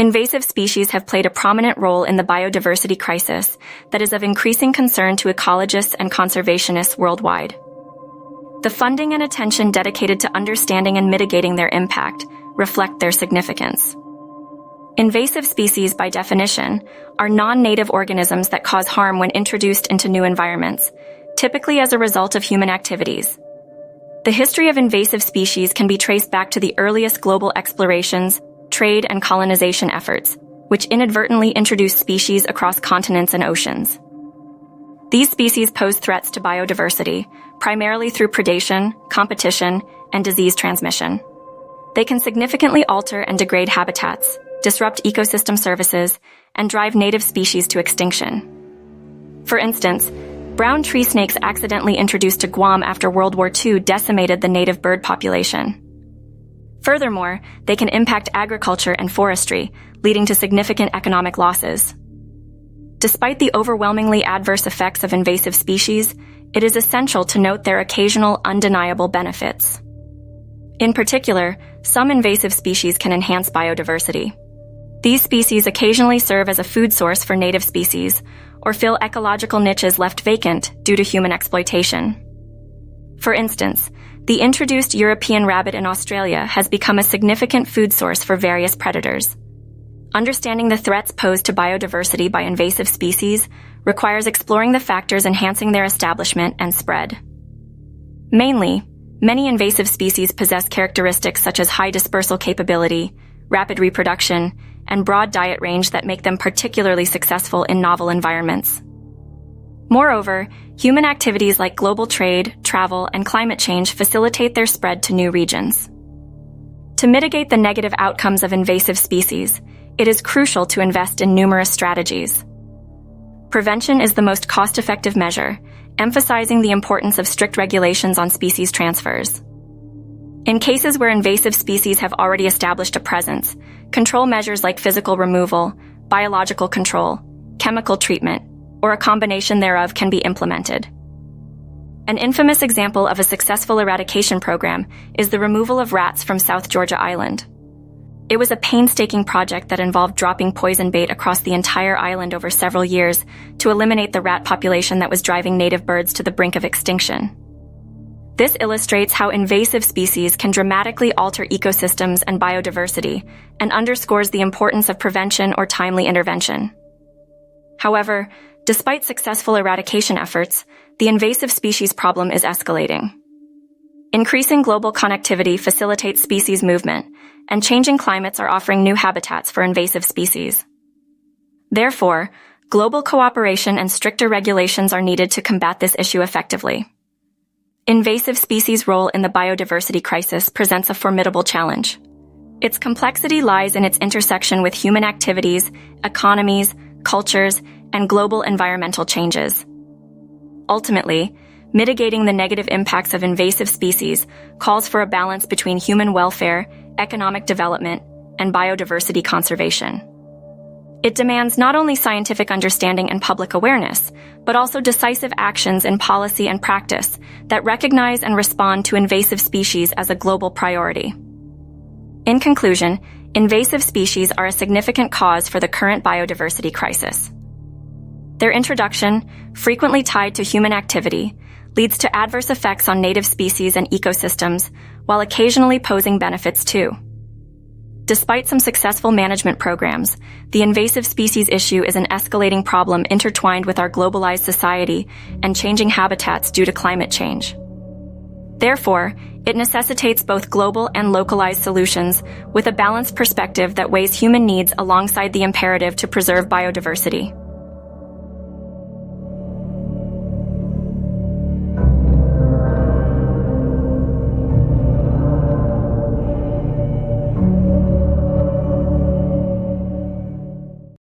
Invasive species have played a prominent role in the biodiversity crisis that is of increasing concern to ecologists and conservationists worldwide. The funding and attention dedicated to understanding and mitigating their impact reflect their significance. Invasive species, by definition, are non-native organisms that cause harm when introduced into new environments, typically as a result of human activities. The history of invasive species can be traced back to the earliest global explorations, trade, and colonization efforts, which inadvertently introduced species across continents and oceans. These species pose threats to biodiversity, primarily through predation, competition, and disease transmission. They can significantly alter and degrade habitats, disrupt ecosystem services, and drive native species to extinction. For instance, brown tree snakes accidentally introduced to Guam after World War II decimated the native bird population. Furthermore, they can impact agriculture and forestry, leading to significant economic losses. Despite the overwhelmingly adverse effects of invasive species, it is essential to note their occasional undeniable benefits. In particular, some invasive species can enhance biodiversity. These species occasionally serve as a food source for native species, or fill ecological niches left vacant due to human exploitation. For instance, the introduced European rabbit in Australia has become a significant food source for various predators. Understanding the threats posed to biodiversity by invasive species requires exploring the factors enhancing their establishment and spread. Mainly, many invasive species possess characteristics such as high dispersal capability, rapid reproduction, and broad diet range that make them particularly successful in novel environments. Moreover, human activities like global trade, travel, and climate change facilitate their spread to new regions. To mitigate the negative outcomes of invasive species, it is crucial to invest in numerous strategies. Prevention is the most cost-effective measure, emphasizing the importance of strict regulations on species transfers. In cases where invasive species have already established a presence, control measures like physical removal, biological control, chemical treatment, or a combination thereof can be implemented. An infamous example of a successful eradication program is the removal of rats from South Georgia Island. It was a painstaking project that involved dropping poison bait across the entire island over several years to eliminate the rat population that was driving native birds to the brink of extinction. This illustrates how invasive species can dramatically alter ecosystems and biodiversity, and underscores the importance of prevention or timely intervention. However, despite successful eradication efforts, the invasive species problem is escalating. Increasing global connectivity facilitates species movement, and changing climates are offering new habitats for invasive species. Therefore, global cooperation and stricter regulations are needed to combat this issue effectively. Invasive species' role in the biodiversity crisis presents a formidable challenge. Its complexity lies in its intersection with human activities, economies, cultures, and global environmental changes. Ultimately, mitigating the negative impacts of invasive species calls for a balance between human welfare, economic development, and biodiversity conservation. It demands not only scientific understanding and public awareness, but also decisive actions in policy and practice that recognize and respond to invasive species as a global priority. In conclusion, invasive species are a significant cause for the current biodiversity crisis. Their introduction, frequently tied to human activity, leads to adverse effects on native species and ecosystems, while occasionally posing benefits too. Despite some successful management programs, the invasive species issue is an escalating problem intertwined with our globalized society and changing habitats due to climate change. Therefore, it necessitates both global and localized solutions with a balanced perspective that weighs human needs alongside the imperative to preserve biodiversity.